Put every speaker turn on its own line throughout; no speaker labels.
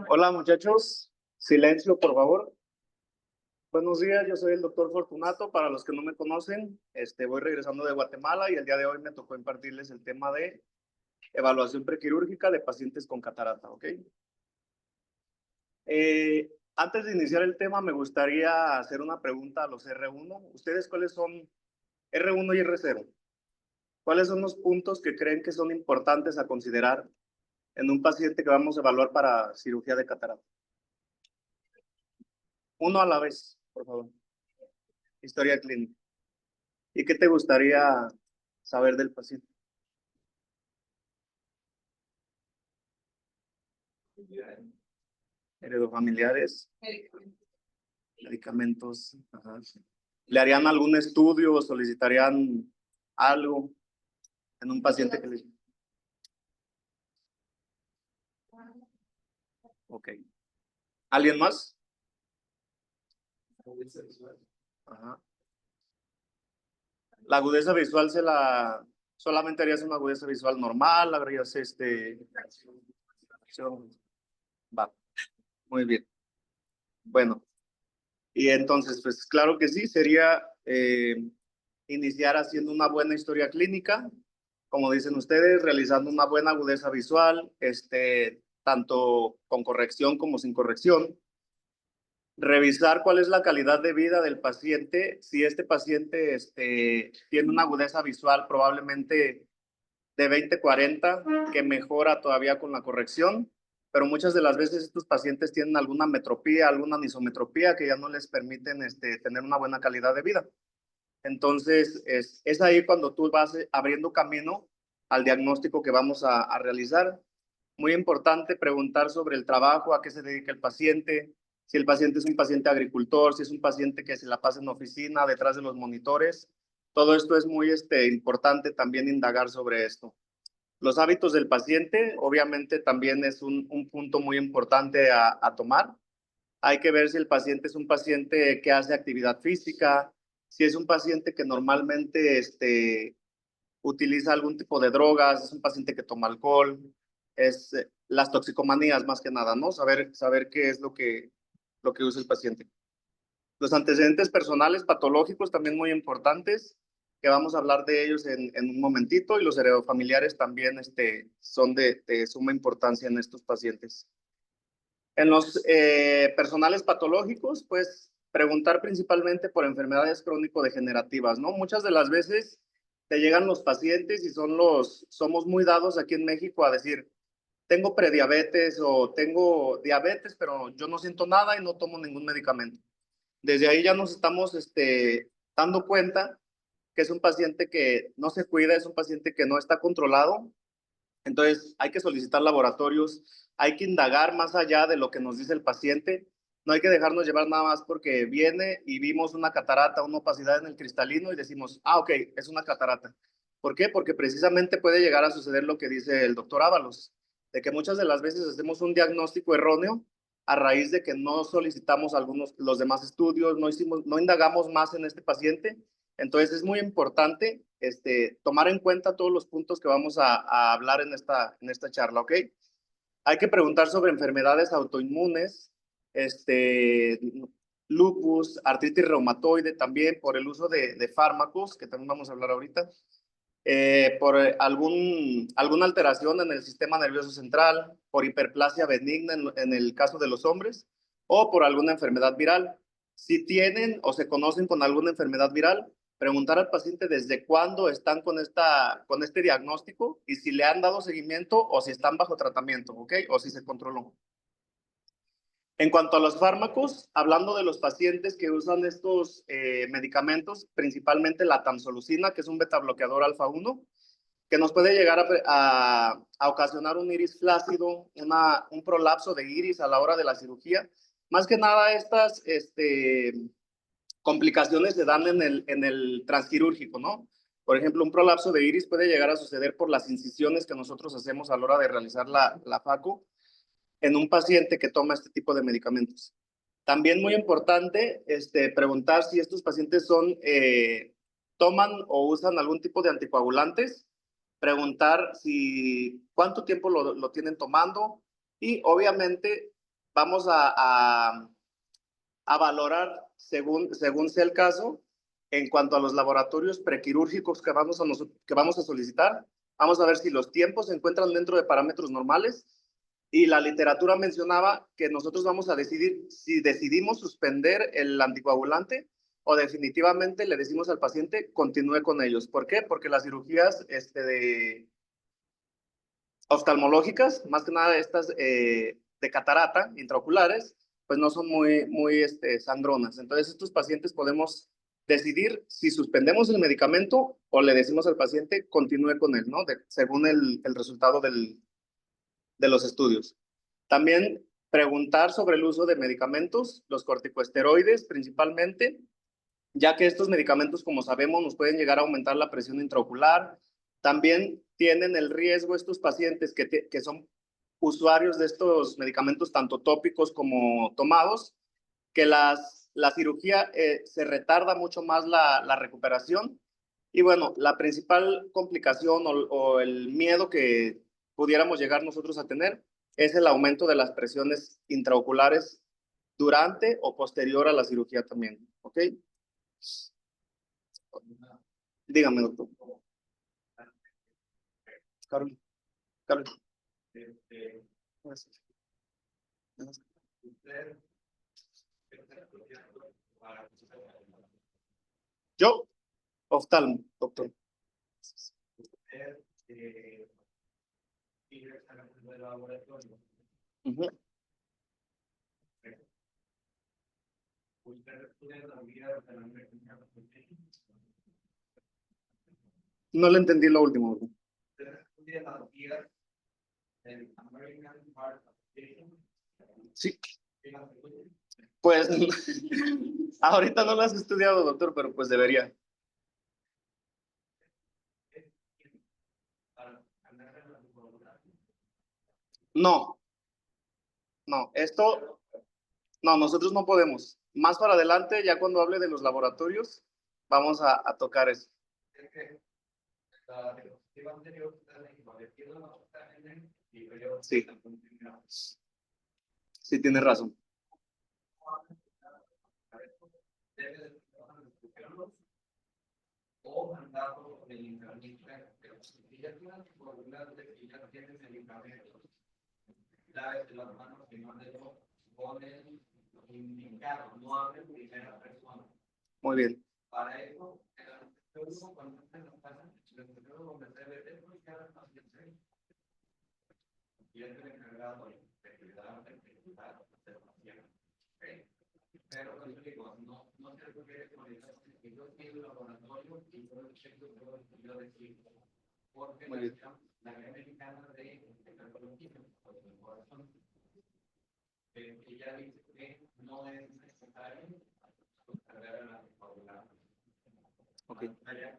Hola muchachos, silencio por favor. Buenos días, yo soy el doctor Fortunato. Para los que no me conocen, voy regresando de Guatemala y el día de hoy me tocó impartirles el tema de evaluación prequirúrgica de pacientes con catarata, ¿ok? Antes de iniciar el tema, me gustaría hacer una pregunta a los R1. ¿Ustedes cuáles son R1 y R0? ¿Cuáles son los puntos que creen que son importantes a considerar en un paciente que vamos a evaluar para cirugía de catarata? Uno a la vez, por favor. Historia clínica. ¿Y qué te gustaría saber del paciente? Heredofamiliares, medicamentos. Ajá. ¿Le harían algún estudio o solicitarían algo en un paciente que le... Ok. ¿Alguien más? Ajá. La agudeza visual solamente harías una agudeza visual normal, habrías Va, muy bien. Bueno, y entonces, pues claro que sí, sería iniciar haciendo una buena historia clínica, como dicen ustedes, realizando una buena agudeza visual, tanto con corrección como sin corrección. Revisar cuál es la calidad de vida del paciente. Si este paciente tiene una agudeza visual probablemente de 20-40, que mejora todavía con la corrección, pero muchas de las veces estos pacientes tienen alguna metropía, alguna anisometropía que ya no les permiten tener una buena calidad de vida. Entonces, es ahí cuando tú vas abriendo camino al diagnóstico que vamos a realizar. Muy importante preguntar sobre el trabajo, a qué se dedica el paciente, si el paciente es un paciente agricultor, si es un paciente que se la pasa en oficina, detrás de los monitores. Todo esto es muy importante también indagar sobre esto. Los hábitos del paciente, obviamente, también es un punto muy importante a tomar. Hay que ver si el paciente es un paciente que hace actividad física, si es un paciente que normalmente utiliza algún tipo de drogas, es un paciente que toma alcohol, es las toxicomanías más que nada, ¿no? Saber qué es lo que usa el paciente. Los antecedentes personales patológicos también muy importantes, que vamos a hablar de ellos en un momentito, y los heredofamiliares también son de suma importancia en estos pacientes. En los personales patológicos, pues preguntar principalmente por enfermedades crónico-degenerativas, ¿no? Muchas de las veces te llegan los pacientes y somos muy dados aquí en México a decir, tengo prediabetes o tengo diabetes, pero yo no siento nada y no tomo ningún medicamento. Desde ahí ya nos estamos dando cuenta que es un paciente que no se cuida, es un paciente que no está controlado. Entonces hay que solicitar laboratorios, hay que indagar más allá de lo que nos dice el paciente. No hay que dejarnos llevar nada más porque viene y vimos una catarata, una opacidad en el cristalino y decimos, ah, ok, es una catarata. ¿Por qué? Porque precisamente puede llegar a suceder lo que dice el doctor Ábalos, de que muchas de las veces hacemos un diagnóstico erróneo a raíz de que no solicitamos los demás estudios, no indagamos más en este paciente. Entonces es muy importante tomar en cuenta todos los puntos que vamos a hablar en esta charla, ¿ok? Hay que preguntar sobre enfermedades autoinmunes, lupus, artritis reumatoide también, por el uso de fármacos, que también vamos a hablar ahorita, por alguna alteración en el sistema nervioso central, por hiperplasia benigna en el caso de los hombres, o por alguna enfermedad viral. Si tienen o se conocen con alguna enfermedad viral, preguntar al paciente desde cuándo están con este diagnóstico y si le han dado seguimiento o si están bajo tratamiento, ¿ok? O si se controló. En cuanto a los fármacos, hablando de los pacientes que usan estos medicamentos, principalmente la tamsulosin, que es un beta bloqueador alfa 1, que nos puede llegar a ocasionar un iris flácido, un prolapso de iris a la hora de la cirugía. Más que nada estas complicaciones se dan en el transquirúrgico, ¿no? Por ejemplo, un prolapso de iris puede llegar a suceder por las incisiones que nosotros hacemos a la hora de realizar la FACO en un paciente que toma este tipo de medicamentos. También muy importante preguntar si estos pacientes toman o usan algún tipo de anticoagulantes, preguntar cuánto tiempo lo tienen tomando y obviamente vamos a valorar según sea el caso en cuanto a los laboratorios prequirúrgicos que vamos a solicitar. Vamos a ver si los tiempos se encuentran dentro de parámetros normales y la literatura mencionaba que nosotros vamos a decidir si decidimos suspender el anticoagulante o definitivamente le decimos al paciente continúe con ellos. ¿Por qué? Porque las cirugías oftalmológicas, más que nada estas de catarata intraoculares, pues no son muy sangronas. Entonces estos pacientes podemos decidir si suspendemos el medicamento o le decimos al paciente continúe con él, ¿no? Según el resultado de los estudios. También preguntar sobre el uso de medicamentos, los corticosteroides principalmente, ya que estos medicamentos, como sabemos, nos pueden llegar a aumentar la presión intraocular. También tienen el riesgo estos pacientes que son usuarios de estos medicamentos, tanto tópicos como tomados, que la cirugía se retarda mucho más la recuperación. Y bueno, la principal complicación o el miedo que pudiéramos llegar nosotros a tener es el aumento de las presiones intraoculares durante o posterior a la cirugía también, ¿ok? Dígame, doctor. Carlos. Carlos. Yo, oftalmo, doctor. Uh-huh. No le entendí lo último. Sí. Pues ahorita no lo has estudiado, doctor, pero pues debería. No, no, nosotros no podemos. Más para adelante, ya cuando hable de los laboratorios, vamos a tocar eso. Sí. Sí, tienes razón. O mandado el internista, pero si ya tienes probabilidad de que ya tienes el medicamento, de las manos que mandó con el indicado, no hable en primera persona. Muy bien. Para eso, cuando usted nos pasa, donde se ve esto, y cada paciente, y es el encargado de cuidar, de observación. Pero como digo, no se requiere con el que yo quiero el laboratorio y yo checo todo lo que yo decido. Porque la Guía Americana de Cardiología, pues el corazón, que ya dice que no es necesario cargar la anticoagulante. Okay.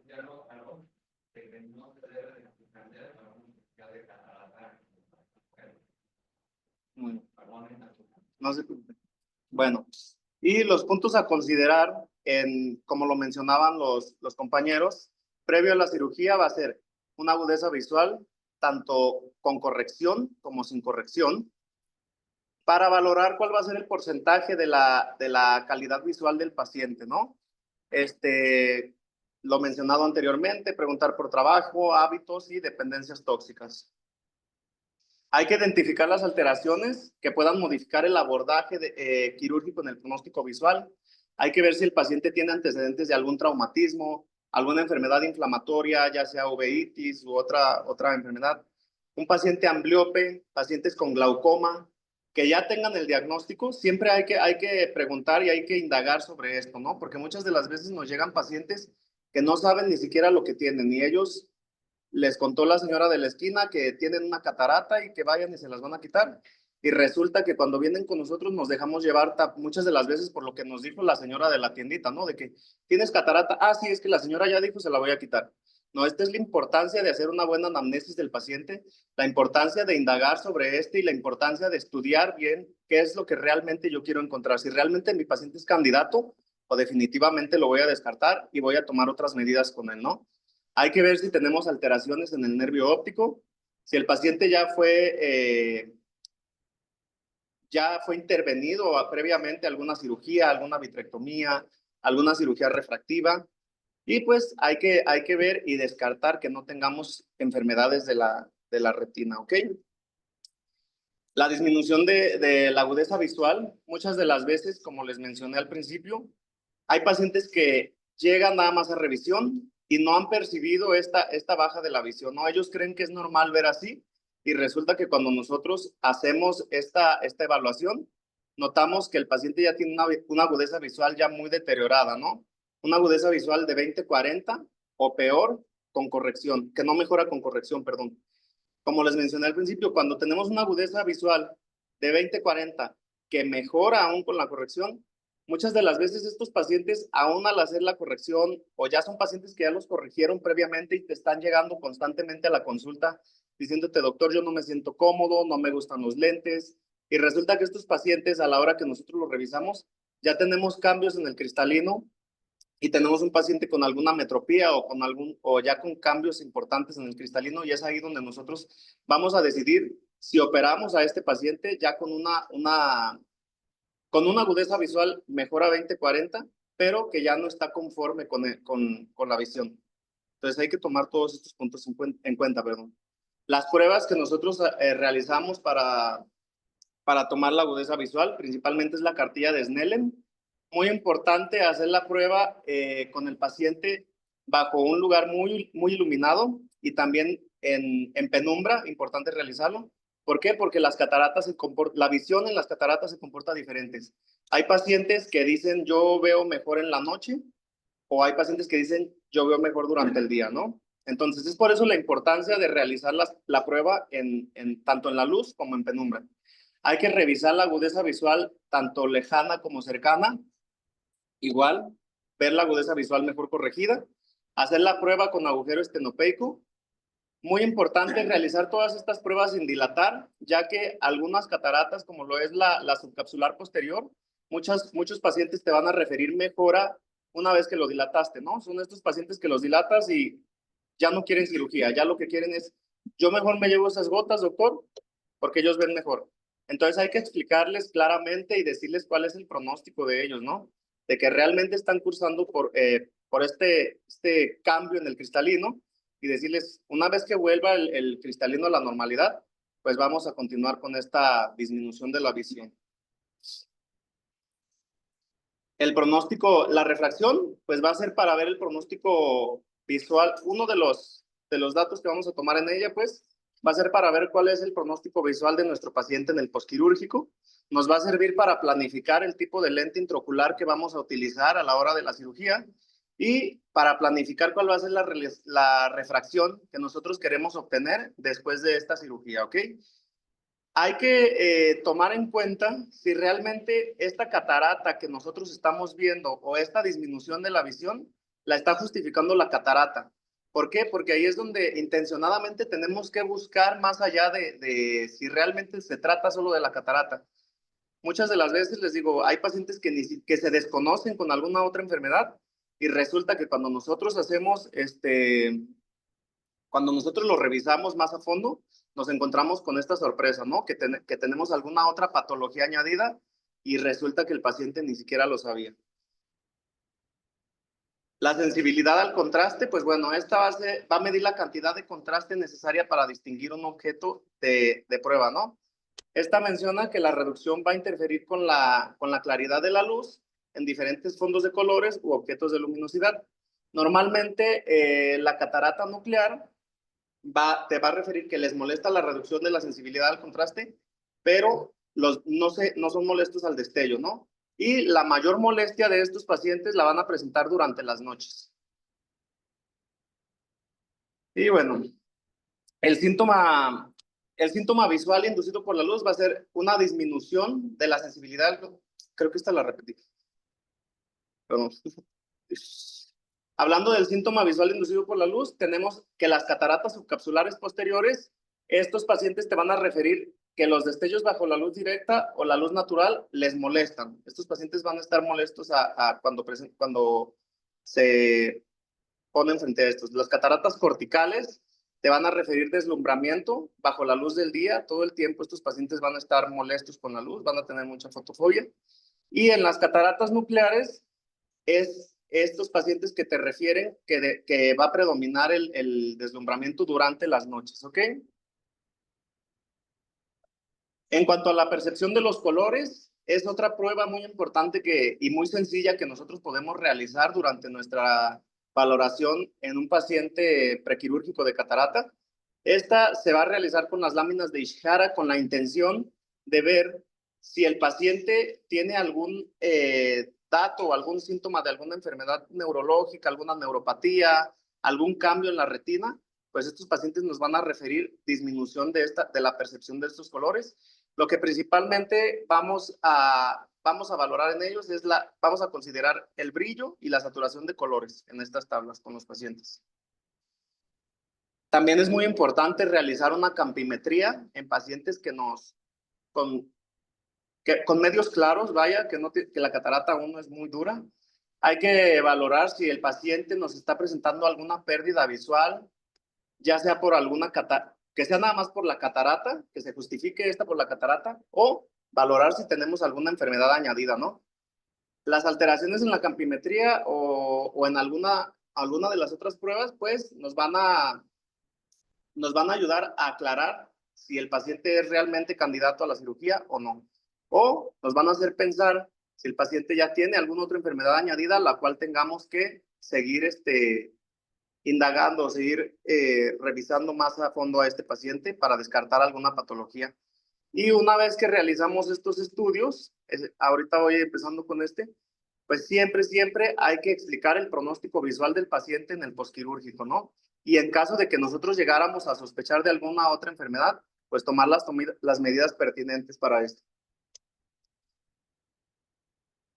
Ya lo aclaró, que no se debe de cambiar la música de catarata. No se preocupe. Bueno. Y los puntos a considerar, como lo mencionaban los compañeros, previo a la cirugía va a ser una agudeza visual, tanto con corrección como sin corrección, para valorar cuál va a ser el porcentaje de la calidad visual del paciente, ¿no? Lo mencionado anteriormente, preguntar por trabajo, hábitos y dependencias tóxicas. Hay que identificar las alteraciones que puedan modificar el abordaje quirúrgico en el pronóstico visual. Hay que ver si el paciente tiene antecedentes de algún traumatismo, alguna enfermedad inflamatoria, ya sea uveitis u otra enfermedad. Un paciente ambliope, pacientes con glaucoma, que ya tengan el diagnóstico, siempre hay que preguntar y hay que indagar sobre esto, ¿no? Porque muchas de las veces nos llegan pacientes que no saben ni siquiera lo que tienen, y ellos les contó la señora de la esquina que tienen una catarata y que vayan y se las van a quitar. Y resulta que cuando vienen con nosotros nos dejamos llevar muchas de las veces por lo que nos dijo la señora de la tiendita, ¿no? De que tienes catarata. Ah, sí, es que la señora ya dijo, se la voy a quitar. No, esta es la importancia de hacer una buena anamnesis del paciente, la importancia de indagar sobre y la importancia de estudiar bien qué es lo que realmente yo quiero encontrar. Si realmente mi paciente es candidato o definitivamente lo voy a descartar y voy a tomar otras medidas con él, ¿no? Hay que ver si tenemos alteraciones en el nervio óptico, si el paciente ya fue intervenido previamente alguna cirugía, alguna vitrectomía, alguna cirugía refractiva. Y pues hay que ver y descartar que no tengamos enfermedades de la retina, ¿ok? La disminución de la agudeza visual, muchas de las veces, como les mencioné al principio, hay pacientes que llegan nada más a revisión y no han percibido esta baja de la visión, ¿no? Ellos creen que es normal ver así y resulta que cuando nosotros hacemos esta evaluación, notamos que el paciente ya tiene una agudeza visual ya muy deteriorada, ¿no? Una agudeza visual de 20-40 o peor con corrección, que no mejora con corrección, perdón. Como les mencioné al principio, cuando tenemos una agudeza visual de 20-40 que mejora aún con la corrección, muchas de las veces estos pacientes, aún al hacer la corrección, o ya son pacientes que ya los corrigieron previamente y te están llegando constantemente a la consulta diciéndote, doctor, yo no me siento cómodo, no me gustan los lentes, y resulta que estos pacientes, a la hora que nosotros los revisamos, ya tenemos cambios en el cristalino y tenemos un paciente con alguna metropía o ya con cambios importantes en el cristalino, y es ahí donde nosotros vamos a decidir si operamos a este paciente ya con con una agudeza visual mejor a 20-40, pero que ya no está conforme con la visión. Entonces hay que tomar todos estos puntos en cuenta, perdón. Las pruebas que nosotros realizamos para tomar la agudeza visual, principalmente es la cartilla de Snellen. Muy importante hacer la prueba con el paciente bajo un lugar muy iluminado y también en penumbra, importante realizarlo. ¿Por qué? Porque la visión en las cataratas se comporta diferentes. Hay pacientes que dicen yo veo mejor en la noche o hay pacientes que dicen yo veo mejor durante el día, ¿no? Entonces es por eso la importancia de realizar la prueba tanto en la luz como en penumbra. Hay que revisar la agudeza visual tanto lejana como cercana. Igual, ver la agudeza visual mejor corregida. Hacer la prueba con agujero estenopeico. Muy importante realizar todas estas pruebas sin dilatar, ya que algunas cataratas, como lo es la subcapsular posterior, muchos pacientes te van a referir mejora una vez que lo dilataste, ¿no? Son estos pacientes que los dilatas y ya no quieren cirugía, ya lo que quieren es, yo mejor me llevo esas gotas, doctor, porque ellos ven mejor. Entonces hay que explicarles claramente y decirles cuál es el pronóstico de ellos, ¿no? De que realmente están cursando por este cambio en el cristalino y decirles, una vez que vuelva el cristalino a la normalidad, pues vamos a continuar con esta disminución de la visión. El pronóstico, la refracción, pues va a ser para ver el pronóstico visual. Uno de los datos que vamos a tomar en ella, pues, va a ser para ver cuál es el pronóstico visual de nuestro paciente en el posquirúrgico. Nos va a servir para planificar el tipo de lente intraocular que vamos a utilizar a la hora de la cirugía y para planificar cuál va a ser la refracción que nosotros queremos obtener después de esta cirugía, ¿ok? Hay que tomar en cuenta si realmente esta catarata que nosotros estamos viendo o esta disminución de la visión la está justificando la catarata. ¿Por qué? Porque ahí es donde intencionadamente tenemos que buscar más allá de si realmente se trata solo de la catarata. Muchas de las veces les digo, hay pacientes que se desconocen con alguna otra enfermedad y resulta que cuando nosotros cuando nosotros lo revisamos más a fondo, nos encontramos con esta sorpresa, ¿no? Que tenemos alguna otra patología añadida y resulta que el paciente ni siquiera lo sabía. La sensibilidad al contraste, pues bueno, esta va a medir la cantidad de contraste necesaria para distinguir un objeto de prueba, ¿no? Esta menciona que la reducción va a interferir con la claridad de la luz en diferentes fondos de colores u objetos de luminosidad. Normalmente, la catarata nuclear te va a referir que les molesta la reducción de la sensibilidad al contraste, pero no son molestos al destello, ¿no? Y la mayor molestia de estos pacientes la van a presentar durante las noches. Y bueno, el síntoma, el síntoma visual inducido por la luz va a ser una disminución de la sensibilidad. Creo que esta la repetí. Perdón. Hablando del síntoma visual inducido por la luz, tenemos que las cataratas subcapsulares posteriores, estos pacientes te van a referir que los destellos bajo la luz directa o la luz natural les molestan. Estos pacientes van a estar molestos cuando se ponen frente a estos. Las cataratas corticales te van a referir deslumbramiento bajo la luz del día. Todo el tiempo estos pacientes van a estar molestos con la luz, van a tener mucha fotofobia. Y en las cataratas nucleares es estos pacientes que te refieren que va a predominar el deslumbramiento durante las noches, ¿ok? En cuanto a la percepción de los colores, es otra prueba muy importante y muy sencilla que nosotros podemos realizar durante nuestra valoración en un paciente prequirúrgico de catarata. Esta se va a realizar con las láminas de Ishihara con la intención de ver si el paciente tiene algún dato o algún síntoma de alguna enfermedad neurológica, alguna neuropatía, algún cambio en la retina, pues estos pacientes nos van a referir disminución de la percepción de estos colores. Lo que principalmente vamos a valorar en ellos vamos a considerar el brillo y la saturación de colores en estas tablas con los pacientes. También es muy importante realizar una campimetría en pacientes con medios claros, vaya, que la catarata aún no es muy dura. Hay que valorar si el paciente nos está presentando alguna pérdida visual, ya sea por alguna que sea nada más por la catarata, que se justifique esta por la catarata, o valorar si tenemos alguna enfermedad añadida, ¿no? Las alteraciones en la campimetría o en alguna de las otras pruebas, pues nos van a ayudar a aclarar si el paciente es realmente candidato a la cirugía o no. O nos van a hacer pensar si el paciente ya tiene alguna otra enfermedad añadida, la cual tengamos que seguir indagando, seguir revisando más a fondo a este paciente para descartar alguna patología. Y una vez que realizamos estos estudios, ahorita voy empezando con pues siempre hay que explicar el pronóstico visual del paciente en el posquirúrgico, ¿no? Y en caso de que nosotros llegáramos a sospechar de alguna otra enfermedad, pues tomar las medidas pertinentes para esto.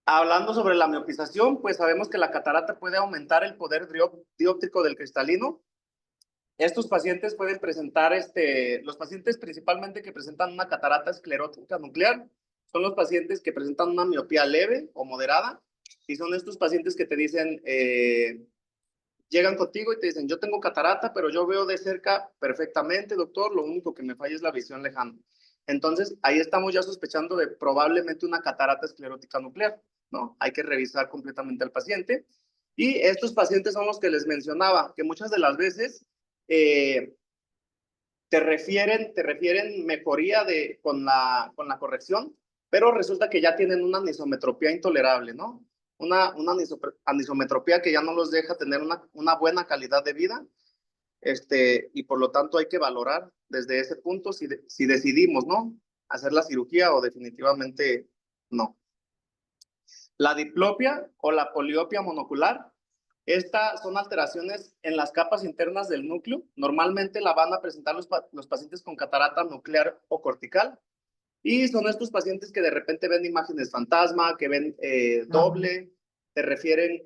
Hablando sobre la miopización, pues sabemos que la catarata puede aumentar el poder dióptrico del cristalino. Estos pacientes pueden presentar, los pacientes principalmente que presentan una catarata esclerótica nuclear, son los pacientes que presentan una miopía leve o moderada, y son estos pacientes que te dicen, llegan contigo y te dicen, yo tengo catarata, pero yo veo de cerca perfectamente, doctor, lo único que me falla es la visión lejana. Entonces, ahí estamos ya sospechando de probablemente una catarata esclerótica nuclear, ¿no? Hay que revisar completamente al paciente. Y estos pacientes son los que les mencionaba, que muchas de las veces te refieren mejoría con la corrección, pero resulta que ya tienen una anisometropía intolerable, ¿no? Una anisometropía que ya no los deja tener una buena calidad de vida, y por lo tanto hay que valorar desde ese punto si decidimos, ¿no? Hacer la cirugía o definitivamente no. La diplopia o la poliopia monocular, estas son alteraciones en las capas internas del núcleo. Normalmente la van a presentar los pacientes con catarata nuclear o cortical. Y son estos pacientes que de repente ven imágenes fantasma, que ven doble, te refieren,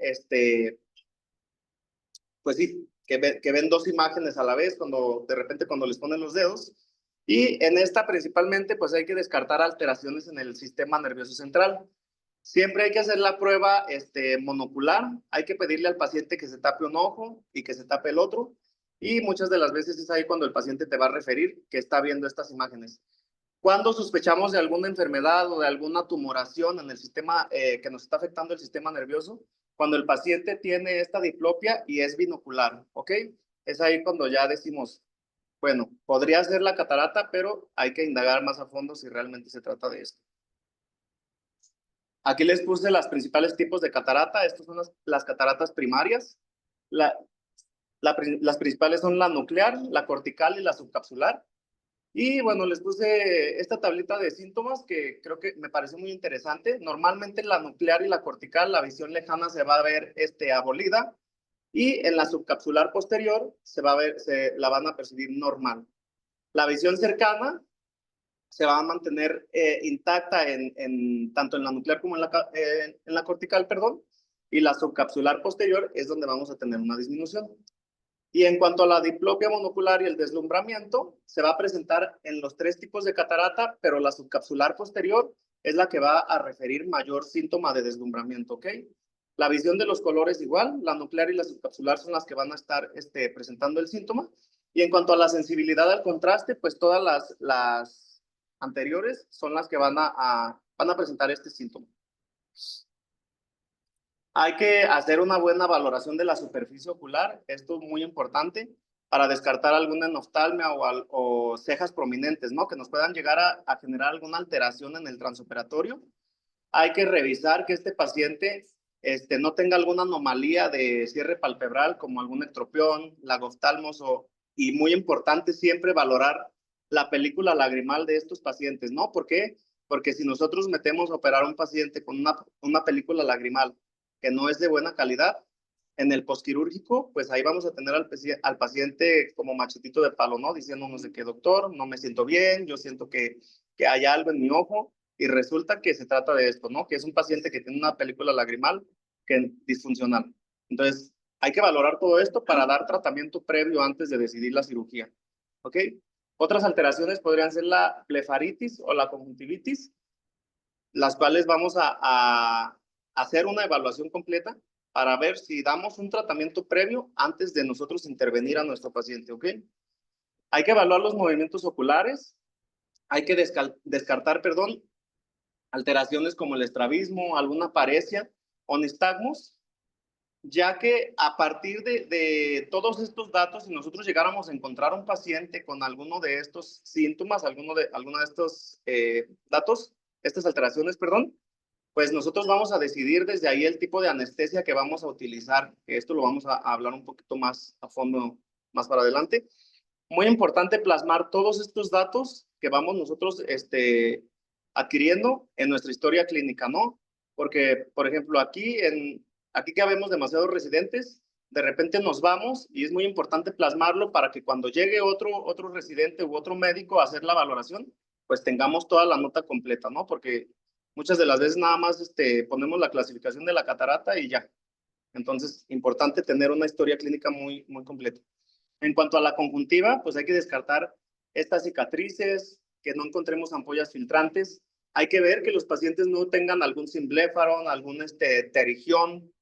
pues sí, que ven dos imágenes a la vez de repente cuando les ponen los dedos. Y en esta principalmente, pues hay que descartar alteraciones en el sistema nervioso central. Siempre hay que hacer la prueba monocular. Hay que pedirle al paciente que se tape un ojo y que se tape el otro. Y muchas de las veces es ahí cuando el paciente te va a referir que está viendo estas imágenes. Cuando sospechamos de alguna enfermedad o de alguna tumoración en el sistema que nos está afectando el sistema nervioso, cuando el paciente tiene esta diplopia y es binocular, ¿ok? Es ahí cuando ya decimos, bueno, podría ser la catarata, pero hay que indagar más a fondo si realmente se trata de esto. Aquí les puse los principales tipos de catarata. Estas son las cataratas primarias. Las principales son la nuclear, la cortical y la subcapsular. Y bueno, les puse esta tablita de síntomas que creo que me parece muy interesante. Normalmente en la nuclear y la cortical la visión lejana se va a ver abolida y en la subcapsular posterior la van a percibir normal. La visión cercana se va a mantener intacta tanto en la nuclear como en la cortical, perdón. y la subcapsular posterior es donde vamos a tener una disminución. Y en cuanto a la diplopia monocular y el deslumbramiento, se va a presentar en los 3 tipos de catarata, pero la subcapsular posterior es la que va a referir mayor síntoma de deslumbramiento, ¿ok? La visión de los colores igual, la nuclear y la subcapsular son las que van a estar presentando el síntoma. Y en cuanto a la sensibilidad al contraste, pues todas las anteriores son las que van a presentar este síntoma. Hay que hacer una buena valoración de la superficie ocular, esto es muy importante para descartar alguna enoftalmia o cejas prominentes, ¿no? Que nos puedan llegar a generar alguna alteración en el transoperatorio. Hay que revisar que este paciente no tenga alguna anomalía de cierre palpebral como algún ectropión, lagoftalmos y muy importante siempre valorar la película lagrimal de estos pacientes, ¿no? ¿Por qué? Porque si nosotros metemos a operar a un paciente con una película lagrimal que no es de buena calidad, en el posquirúrgico, pues ahí vamos a tener al paciente como machetito de palo, ¿no? Diciéndonos de que, doctor, no me siento bien, yo siento que hay algo en mi ojo, y resulta que se trata de esto, ¿no? Que es un paciente que tiene una película lagrimal que es disfuncional. Entonces, hay que valorar todo esto para dar tratamiento previo antes de decidir la cirugía, ¿ok? Otras alteraciones podrían ser la blefaritis o la conjuntivitis, las cuales vamos a hacer una evaluación completa para ver si damos un tratamiento previo antes de nosotros intervenir a nuestro paciente, ¿ok? Hay que evaluar los movimientos oculares, hay que descartar, alteraciones como el estrabismo, alguna paresia o nistagmos, ya que a partir de todos estos datos, si nosotros llegáramos a encontrar un paciente con alguno de estos síntomas, alguno de estos datos, estas alteraciones, pues nosotros vamos a decidir desde ahí el tipo de anestesia que vamos a utilizar. Esto lo vamos a hablar un poquito más a fondo más para adelante. Muy importante plasmar todos estos datos que vamos nosotros adquiriendo en nuestra historia clínica, ¿no? Porque, por ejemplo, aquí que habemos demasiados residentes, de repente nos vamos y es muy importante plasmarlo para que cuando llegue otro residente u otro médico a hacer la valoración, pues tengamos toda la nota completa, ¿no? Porque muchas de las veces nada más ponemos la clasificación de la catarata y ya. Entonces, importante tener una historia clínica muy, muy completa. En cuanto a la conjuntiva, pues hay que descartar estas cicatrices, que no encontremos ampollas filtrantes. Hay que ver que los pacientes no tengan algún simblefaron, algún terigión.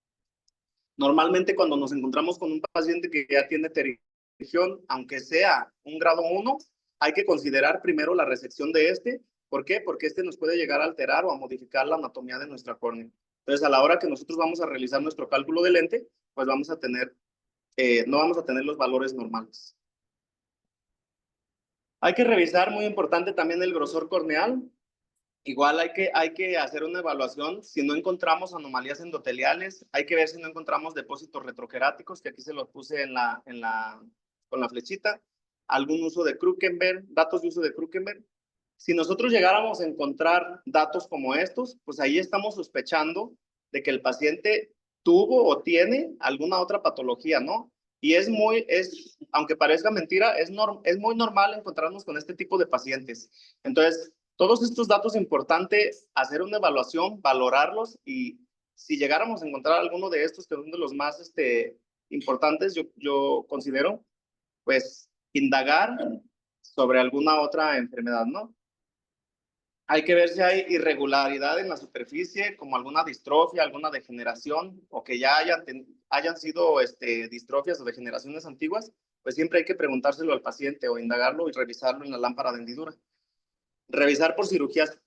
Normalmente cuando nos encontramos con un paciente que ya tiene terigión, aunque sea un grado 1, hay que considerar primero la resección de este. ¿Por qué? Porque nos puede llegar a alterar o a modificar la anatomía de nuestra córnea. Entonces, a la hora que nosotros vamos a realizar nuestro cálculo de lente, pues vamos a tener no vamos a tener los valores normales. Hay que revisar, muy importante también el grosor corneal. Igual hay que hacer una evaluación. Si no encontramos anomalías endoteliales, hay que ver si no encontramos depósitos retroqueráticos, que aquí se los puse con la flechita. Algún uso de Krukenberg, datos de uso de Krukenberg. Si nosotros llegáramos a encontrar datos como estos, pues ahí estamos sospechando de que el paciente tuvo o tiene alguna otra patología, ¿no? Y aunque parezca mentira, es muy normal encontrarnos con este tipo de pacientes. Entonces, todos estos datos importantes, hacer una evaluación, valorarlos y si llegáramos a encontrar alguno de estos, que son de los más importantes, yo considero, pues indagar sobre alguna otra enfermedad, ¿no? Hay que ver si hay irregularidad en la superficie, como alguna distrofia, alguna degeneración, o que ya hayan sido distrofias o degeneraciones antiguas, pues siempre hay que preguntárselo al paciente o indagarlo y revisarlo en la lámpara de hendidura. Revisar por cirugías,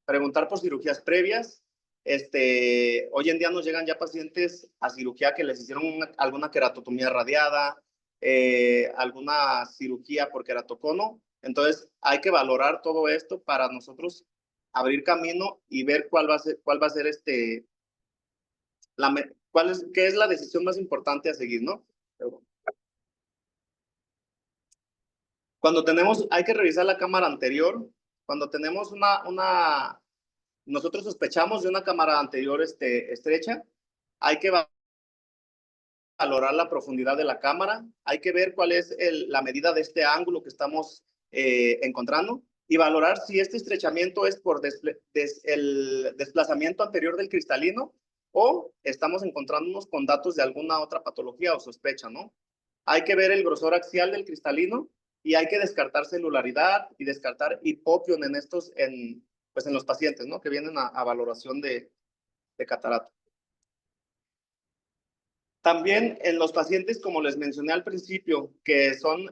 preguntar por cirugías previas. Hoy en día nos llegan ya pacientes a cirugía que les hicieron alguna queratotomía radiada, alguna cirugía por queratocono. Entonces, hay que valorar todo esto para nosotros abrir camino y ver cuál va a ser qué es la decisión más importante a seguir, ¿no? Cuando hay que revisar la cámara anterior. Cuando tenemos nosotros sospechamos de una cámara anterior estrecha, hay que valorar la profundidad de la cámara, hay que ver cuál es la medida de este ángulo que estamos encontrando y valorar si este estrechamiento es por el desplazamiento anterior del cristalino o estamos encontrándonos con datos de alguna otra patología o sospecha, ¿no? Hay que ver el grosor axial del cristalino y hay que descartar celularidad y descartar hipopión en estos, pues en los pacientes, ¿no? Que vienen a valoración de catarata. También en los pacientes, como les mencioné al principio, que son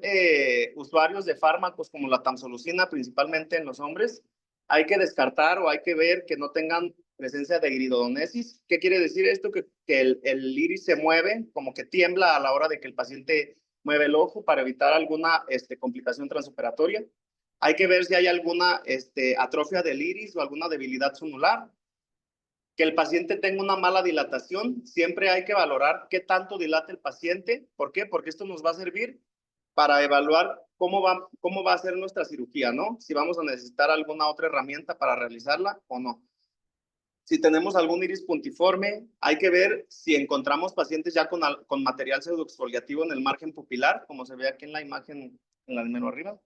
usuarios de fármacos como la tamsulosin, principalmente en los hombres, hay que descartar o hay que ver que no tengan presencia de iridodonesis. ¿Qué quiere decir esto? Que el iris se mueve, como que tiembla a la hora de que el paciente mueve el ojo para evitar alguna complicación transoperatoria. Hay que ver si hay alguna atrofia del iris o alguna debilidad zunular. Que el paciente tenga una mala dilatación, siempre hay que valorar qué tanto dilata el paciente. ¿Por qué? Porque esto nos va a servir para evaluar cómo va a ser nuestra cirugía, ¿no? Si vamos a necesitar alguna otra herramienta para realizarla o no. Si tenemos algún iris puntiforme, hay que ver si encontramos pacientes ya con material pseudoexfoliativo en el margen pupilar, como se ve aquí en la imagen en la menú arriba.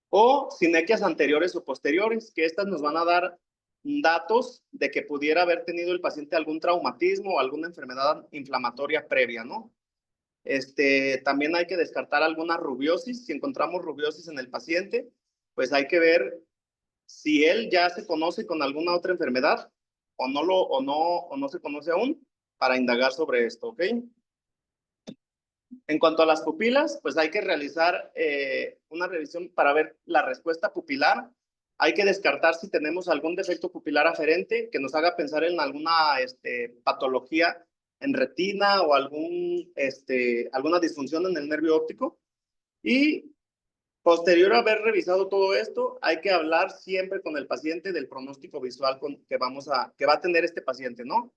O sinequias anteriores o posteriores, que estas nos van a dar datos de que pudiera haber tenido el paciente algún traumatismo o alguna enfermedad inflamatoria previa, ¿no? También hay que descartar alguna rubiosis. Si encontramos rubiosis en el paciente, pues hay que ver si él ya se conoce con alguna otra enfermedad o no se conoce aún, para indagar sobre esto, ¿ok? En cuanto a las pupilas, pues hay que realizar una revisión para ver la respuesta pupilar. Hay que descartar si tenemos algún defecto pupilar aferente que nos haga pensar en alguna patología en retina o alguna disfunción en el nervio óptico. Y posterior a haber revisado todo esto, hay que hablar siempre con el paciente del pronóstico visual que va a tener este paciente, ¿no?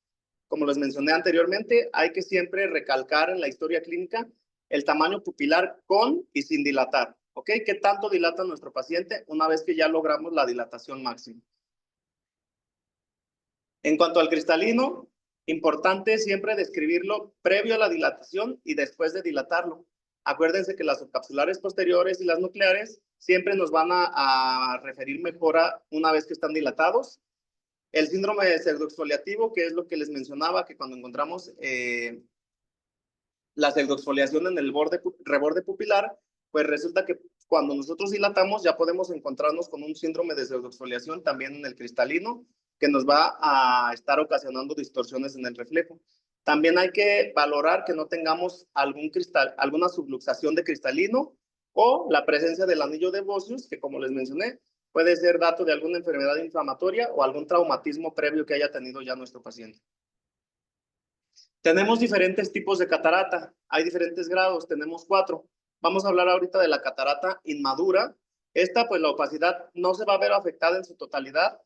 Como les mencioné anteriormente, hay que siempre recalcar en la historia clínica el tamaño pupilar con y sin dilatar, ¿ok? ¿Qué tanto dilata nuestro paciente una vez que ya logramos la dilatación máxima? En cuanto al cristalino, importante siempre describirlo previo a la dilatación y después de dilatarlo. Acuérdense que las subcapsulares posteriores y las nucleares siempre nos van a referir mejora una vez que están dilatados. El síndrome de pseudoexfoliativo, que es lo que les mencionaba, que cuando encontramos la pseudoexfoliación en el reborde pupilar, pues resulta que cuando nosotros dilatamos ya podemos encontrarnos con un síndrome de pseudoexfoliación también en el cristalino, que nos va a estar ocasionando distorsiones en el reflejo. También hay que valorar que no tengamos alguna subluxación de cristalino o la presencia del anillo de Bosnius, que como les mencioné, puede ser dato de alguna enfermedad inflamatoria o algún traumatismo previo que haya tenido ya nuestro paciente. Tenemos diferentes tipos de catarata, hay diferentes grados, tenemos 4. Vamos a hablar ahorita de la catarata inmadura. Esta, pues la opacidad no se va a ver afectada en su totalidad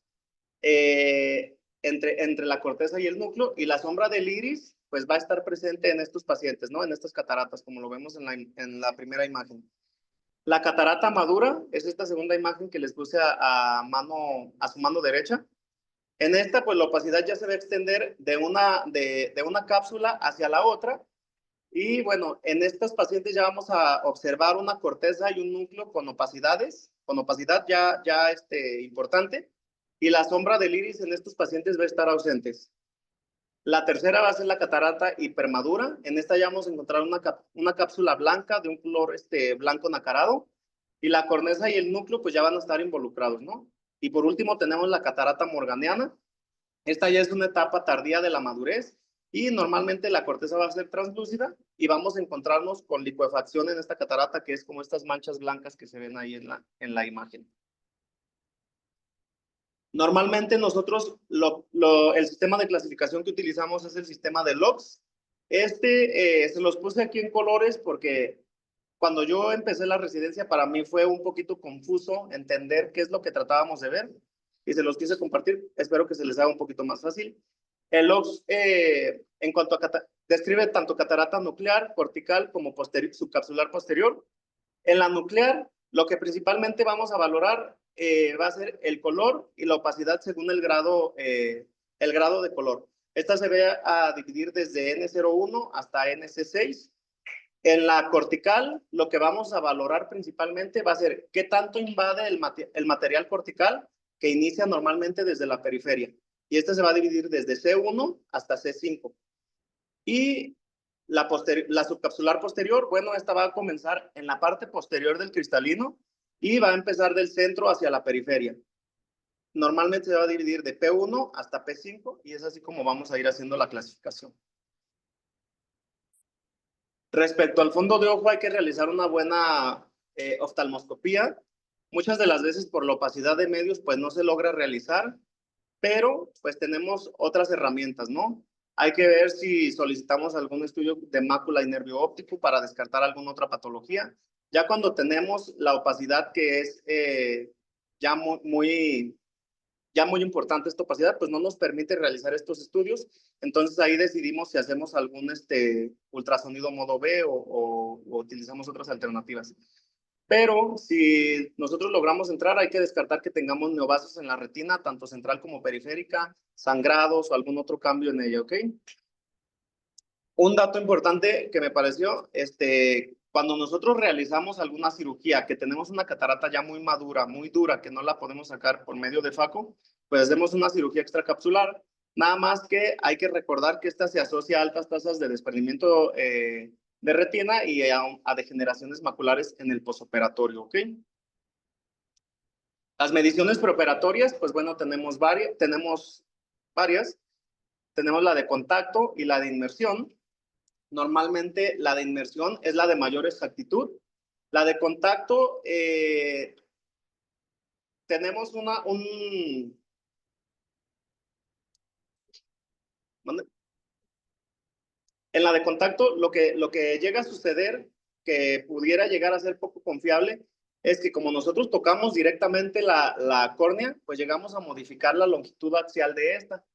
entre la corteza y el núcleo, y la sombra del iris, pues va a estar presente en estos pacientes, ¿no? En estas cataratas, como lo vemos en la primera imagen. La catarata madura es esta segunda imagen que les puse a su mano derecha. En esta, pues la opacidad ya se va a extender de una cápsula hacia la otra. Y bueno, en estos pacientes ya vamos a observar una corteza y un núcleo con opacidad ya importante. Y la sombra del iris en estos pacientes va a estar ausentes. La tercera va a ser la catarata hipermadura. En esta ya vamos a encontrar una cápsula blanca de un color blanco nacarado. Y la corneza y el núcleo pues ya van a estar involucrados, ¿no? Y por último tenemos la catarata morganiana. Esta ya es una etapa tardía de la madurez y normalmente la corteza va a ser translúcida y vamos a encontrarnos con licuefacción en esta catarata, que es como estas manchas blancas que se ven ahí en la imagen. Normalmente nosotros el sistema de clasificación que utilizamos es el sistema de LOX. Se los puse aquí en colores porque cuando yo empecé la residencia para mí fue un poquito confuso entender qué es lo que tratábamos de ver y se los quise compartir. Espero que se les haga un poquito más fácil. El LOX, en cuanto a describe tanto catarata nuclear, cortical como subcapsular posterior. En la nuclear, lo que principalmente vamos a valorar va a ser el color y la opacidad según el grado de color. Esta se ve a dividir desde N01 hasta NC6. En la cortical, lo que vamos a valorar principalmente va a ser qué tanto invade el material cortical, que inicia normalmente desde la periferia. Y este se va a dividir desde C1 hasta C5. Y la subcapsular posterior, bueno, esta va a comenzar en la parte posterior del cristalino y va a empezar del centro hacia la periferia. Normalmente se va a dividir de P1 hasta P5 y es así como vamos a ir haciendo la clasificación. Respecto al fondo de ojo, hay que realizar una buena oftalmoscopía. Muchas de las veces por la opacidad de medios, pues no se logra realizar, pero pues tenemos otras herramientas, ¿no? Hay que ver si solicitamos algún estudio de mácula y nervio óptico para descartar alguna otra patología. Ya cuando tenemos la opacidad que es ya muy importante esta opacidad, pues no nos permite realizar estos estudios. Entonces ahí decidimos si hacemos algún ultrasonido modo B o utilizamos otras alternativas. Pero si nosotros logramos entrar, hay que descartar que tengamos neovasos en la retina, tanto central como periférica, sangrados o algún otro cambio en ella, ¿ok? Un dato importante que me pareció, cuando nosotros realizamos alguna cirugía, que tenemos una catarata ya muy madura, muy dura, que no la podemos sacar por medio de FACO, pues hacemos una cirugía extracapsular. Nada más que hay que recordar que esta se asocia a altas tasas de desprendimiento de retina y a degeneraciones maculares en el posoperatorio, ¿ok? Las mediciones preoperatorias, pues bueno, tenemos varias. Tenemos la de contacto y la de inmersión. Normalmente la de inmersión es la de mayor exactitud. La de contacto, tenemos en la de contacto, lo que llega a suceder, que pudiera llegar a ser poco confiable, es que como nosotros tocamos directamente la córnea, pues llegamos a modificar la longitud axial de esta.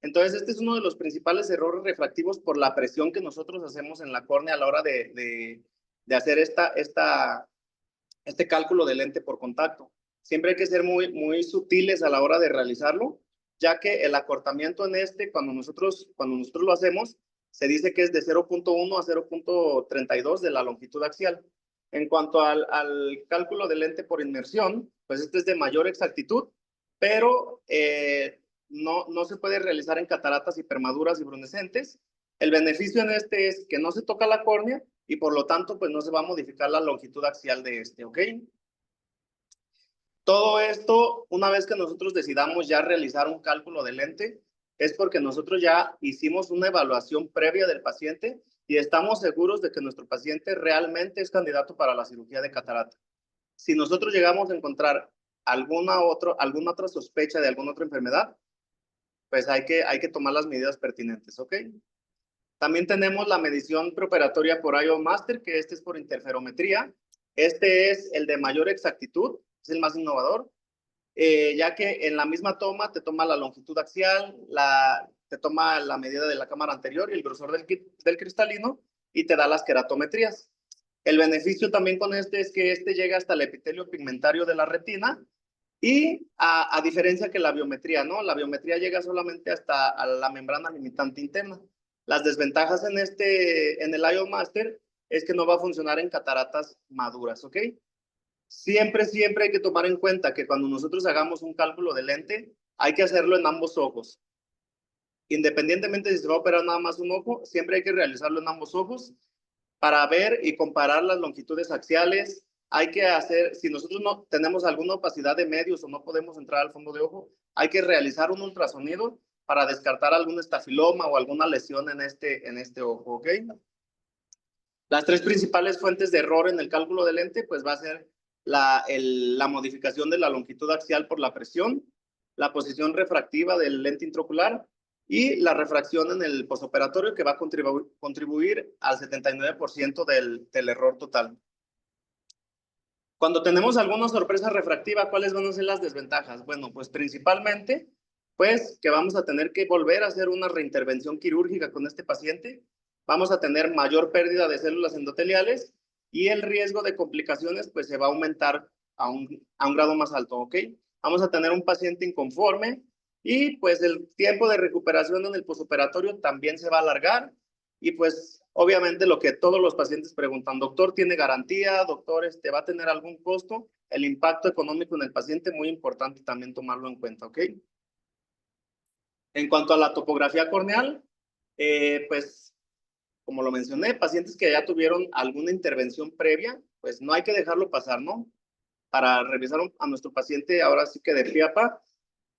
Entonces, este es uno de los principales errores refractivos por la presión que nosotros hacemos en la córnea a la hora de hacer este cálculo de lente por contacto. Siempre hay que ser muy sutiles a la hora de realizarlo, ya que el acortamiento en cuando nosotros lo hacemos, se dice que es de 0.1 a 0.32 de la longitud axial. En cuanto al cálculo de lente por inmersión, pues este es de mayor exactitud, pero no se puede realizar en cataratas hipermaduras y brunescentes. El beneficio en este es que no se toca la córnea y por lo tanto pues no se va a modificar la longitud axial de ¿ok? Todo esto, una vez que nosotros decidamos ya realizar un cálculo de lente, es porque nosotros ya hicimos una evaluación previa del paciente y estamos seguros de que nuestro paciente realmente es candidato para la cirugía de catarata. Si nosotros llegamos a encontrar alguna otra sospecha de alguna otra enfermedad, pues hay que tomar las medidas pertinentes, ¿ok? También tenemos la medición preoperatoria por IO Master, que este es por interferometría. Este es el de mayor exactitud, es el más innovador, ya que en la misma toma te toma la longitud axial, te toma la medida de la cámara anterior y el grosor del cristalino y te da las queratometrías. El beneficio también con este es que este llega hasta el epitelio pigmentario de la retina y a diferencia que la biometría, ¿no? La biometría llega solamente hasta a la membrana limitante interna. Las desventajas en el IO Master es que no va a funcionar en cataratas maduras, ¿ok? Siempre hay que tomar en cuenta que cuando nosotros hagamos un cálculo de lente, hay que hacerlo en ambos ojos. Independientemente si se va a operar nada más un ojo, siempre hay que realizarlo en ambos ojos para ver y comparar las longitudes axiales. Hay que hacer, si nosotros no tenemos alguna opacidad de medios o no podemos entrar al fondo de ojo, hay que realizar un ultrasonido para descartar algún estafiloma o alguna lesión en este ojo, ¿ok? Las tres principales fuentes de error en el cálculo de lente, pues va a ser la modificación de la longitud axial por la presión, la posición refractiva del lente intraocular y la refracción en el posoperatorio, que va a contribuir al 79% del error total. Cuando tenemos alguna sorpresa refractiva, ¿cuáles van a ser las desventajas? Bueno, pues principalmente, pues que vamos a tener que volver a hacer una reintervención quirúrgica con este paciente, vamos a tener mayor pérdida de células endoteliales y el riesgo de complicaciones pues se va a aumentar a un grado más alto, ¿ok? Vamos a tener un paciente inconforme y pues el tiempo de recuperación en el posoperatorio también se va a alargar y pues obviamente lo que todos los pacientes preguntan, doctor, ¿tiene garantía? Doctor, ¿va a tener algún costo? El impacto económico en el paciente, muy importante también tomarlo en cuenta, ¿ok? En cuanto a la topografía corneal, pues, como lo mencioné, pacientes que ya tuvieron alguna intervención previa, pues no hay que dejarlo pasar, ¿no? Para revisar a nuestro paciente, ahora sí que de pie a pa,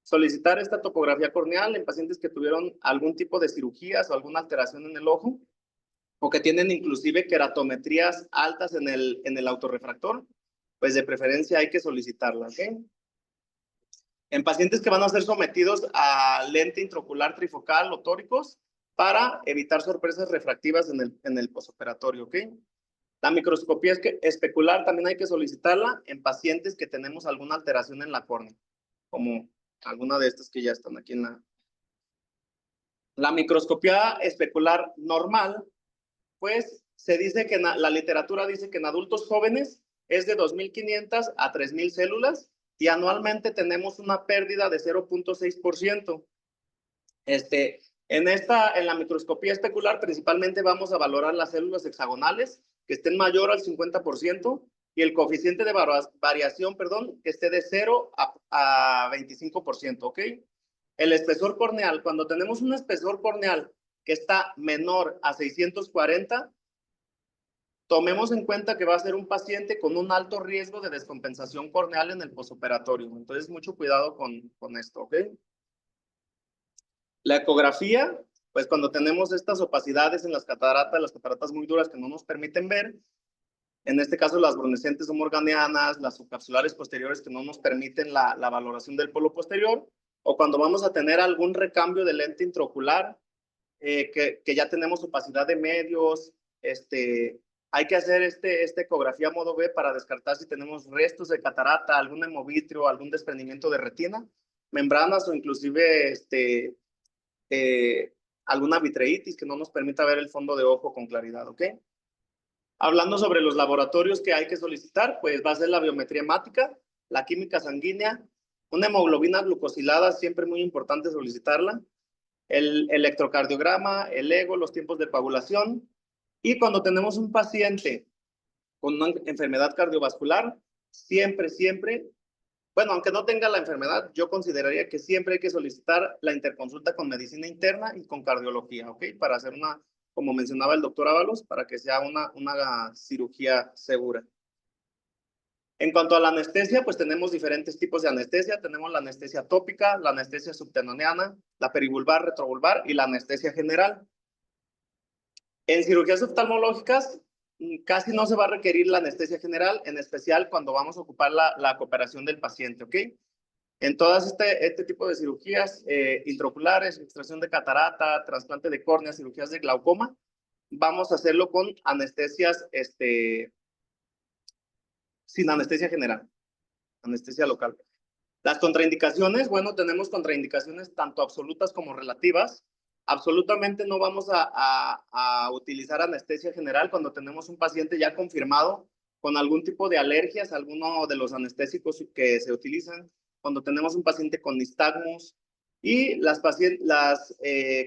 solicitar esta topografía corneal en pacientes que tuvieron algún tipo de cirugías o alguna alteración en el ojo, o que tienen inclusive queratometrías altas en el autorrefractor, pues de preferencia hay que solicitarla, ¿ok? En pacientes que van a ser sometidos a lente intraocular trifocal o tóricos para evitar sorpresas refractivas en el posoperatorio, ¿ok? La microscopía especular también hay que solicitarla en pacientes que tenemos alguna alteración en la córnea, como alguna de estas que ya están aquí en la microscopía especular normal, pues se dice que la literatura dice que en adultos jóvenes es de 2.500 a 3.000 células y anualmente tenemos una pérdida de 0.6%. En la microscopía especular principalmente vamos a valorar las células hexagonales que estén mayor al 50% y el coeficiente de variación, perdón, que esté de 0 a 25%, ¿ok? El espesor corneal, cuando tenemos un espesor corneal que está menor a 640, tomemos en cuenta que va a ser un paciente con un alto riesgo de descompensación corneal en el posoperatorio. Entonces, mucho cuidado con esto, ¿ok? La ecografía, pues cuando tenemos estas opacidades en las cataratas muy duras que no nos permiten ver, en este caso las brunescentes o morganianas, las subcapsulares posteriores que no nos permiten la valoración del polo posterior, o cuando vamos a tener algún recambio de lente intraocular, que ya tenemos opacidad de medios, hay que hacer esta ecografía modo B para descartar si tenemos restos de catarata, algún hemovitrio, algún desprendimiento de retina, membranas o inclusive alguna vitreitis que no nos permita ver el fondo de ojo con claridad, ¿ok? Hablando sobre los laboratorios que hay que solicitar, pues va a ser la biometría hemática, la química sanguínea, una hemoglobina glucosilada, siempre muy importante solicitarla, el electrocardiograma, el ego, los tiempos de coagulación. Y cuando tenemos un paciente con una enfermedad cardiovascular, siempre, bueno, aunque no tenga la enfermedad, yo consideraría que siempre hay que solicitar la interconsulta con medicina interna y con cardiología, ¿ok? Para hacer como mencionaba el doctor Ábalos, para que sea una cirugía segura. En cuanto a la anestesia, pues tenemos diferentes tipos de anestesia. Tenemos la anestesia tópica, la anestesia subtenoniana, la perivulvar, retrovulvar y la anestesia general. En cirugías oftalmológicas casi no se va a requerir la anestesia general, en especial cuando vamos a ocupar la cooperación del paciente, ¿ok? En todas este tipo de cirugías intraoculares, extracción de catarata, trasplante de córnea, cirugías de glaucoma, vamos a hacerlo con anestesias, sin anestesia general, anestesia local. Las contraindicaciones, bueno, tenemos contraindicaciones tanto absolutas como relativas. Absolutamente no vamos a utilizar anestesia general cuando tenemos un paciente ya confirmado con algún tipo de alergias, alguno de los anestésicos que se utilizan, cuando tenemos un paciente con nistagmus. Y las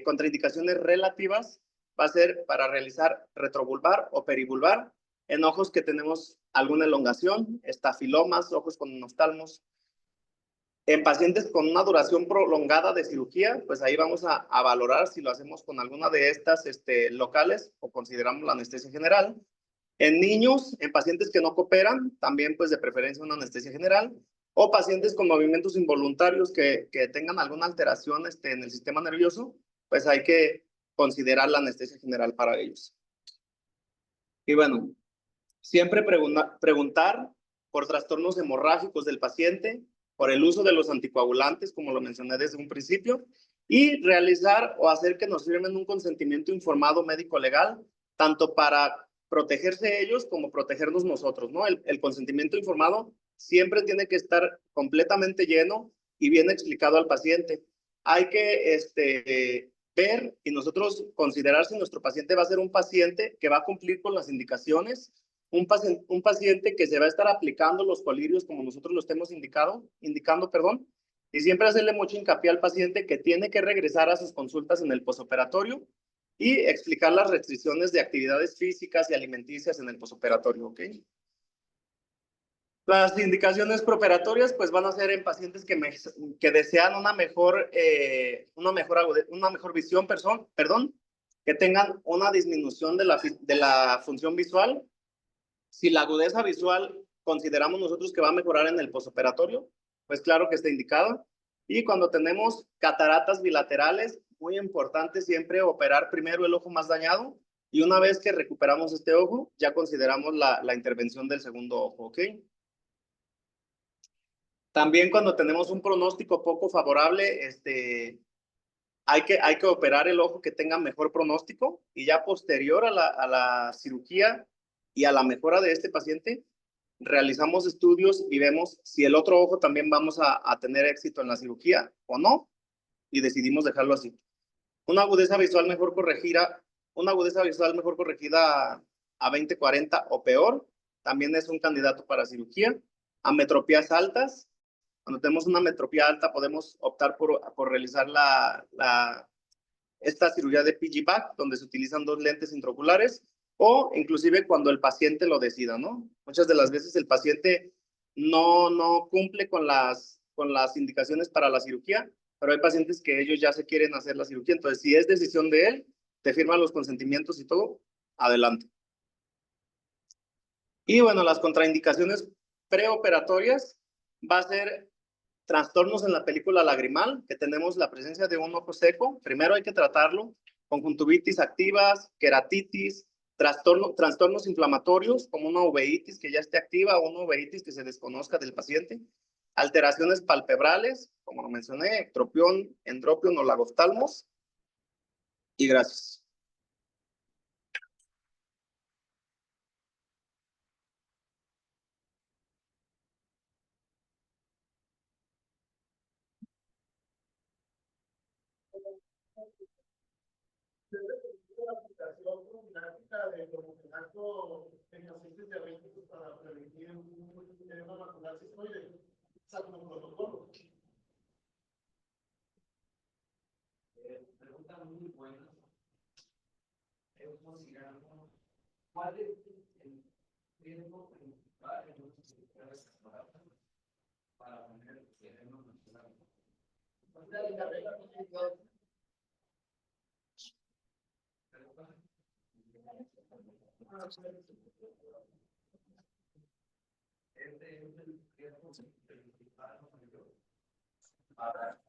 contraindicaciones relativas va a ser para realizar retrovulvar o perivulvar en ojos que tenemos alguna elongación, estafilomas, ojos con oftalmos. En pacientes con una duración prolongada de cirugía, pues ahí vamos a valorar si lo hacemos con alguna de estas locales o consideramos la anestesia general. En niños, en pacientes que no cooperan, también pues de preferencia una anestesia general, o pacientes con movimientos involuntarios que tengan alguna alteración en el sistema nervioso, pues hay que considerar la anestesia general para ellos. Y bueno, siempre preguntar por trastornos hemorrágicos del paciente, por el uso de los anticoagulantes, como lo mencioné desde un principio, y realizar o hacer que nos firmen un consentimiento informado médico-legal, tanto para protegerse ellos como protegernos nosotros, ¿no? El consentimiento informado siempre tiene que estar completamente lleno y bien explicado al paciente. Hay que ver y nosotros considerar si nuestro paciente va a ser un paciente que va a cumplir con las indicaciones, un paciente que se va a estar aplicando los colirios como nosotros lo estemos indicando, perdón, y siempre hacerle mucho hincapié al paciente que tiene que regresar a sus consultas en el posoperatorio y explicar las restricciones de actividades físicas y alimenticias en el posoperatorio, ¿ok? Las indicaciones preoperatorias pues van a ser en pacientes que desean una mejor visión, perdón, que tengan una disminución de la función visual. Si la agudeza visual consideramos nosotros que va a mejorar en el posoperatorio, pues claro que está indicado. Y cuando tenemos cataratas bilaterales, muy importante siempre operar primero el ojo más dañado y una vez que recuperamos este ojo, ya consideramos la intervención del segundo ojo, ¿ok? También cuando tenemos un pronóstico poco favorable, hay que operar el ojo que tenga mejor pronóstico y ya posterior a la cirugía y a la mejora de este paciente, realizamos estudios y vemos si el otro ojo también vamos a tener éxito en la cirugía o no y decidimos dejarlo así. Una agudeza visual mejor corregida, una agudeza visual mejor corregida a 20/40 o peor, también es un candidato para cirugía. Ametropías altas, cuando tenemos una metropía alta podemos optar por realizar esta cirugía de PG-BAC, donde se utilizan 2 lentes intraoculares, o inclusive cuando el paciente lo decida, ¿no? Muchas de las veces el paciente no cumple con las indicaciones para la cirugía, pero hay pacientes que ellos ya se quieren hacer la cirugía, entonces si es decisión de él, te firman los consentimientos y todo, adelante. Y bueno, las contraindicaciones preoperatorias va a ser trastornos en la película lagrimal, que tenemos la presencia de un ojo seco. Primero hay que tratarlo, conjuntivitis activas, queratitis, trastornos inflamatorios, como una uveitis que ya esté activa o una uveitis que se desconozca del paciente, alteraciones palpebrales, como lo mencioné, ectropión, entropión o lagoftalmos, y gracias. La aplicación programática de promocionando en pacientes diabéticos para prevenir un edema macular cistoide, o sea, como protocolo. Pregunta muy buena. Consideramos cuál es el riesgo principal en los sistemas para poner el edema macular. Este es el riesgo principal para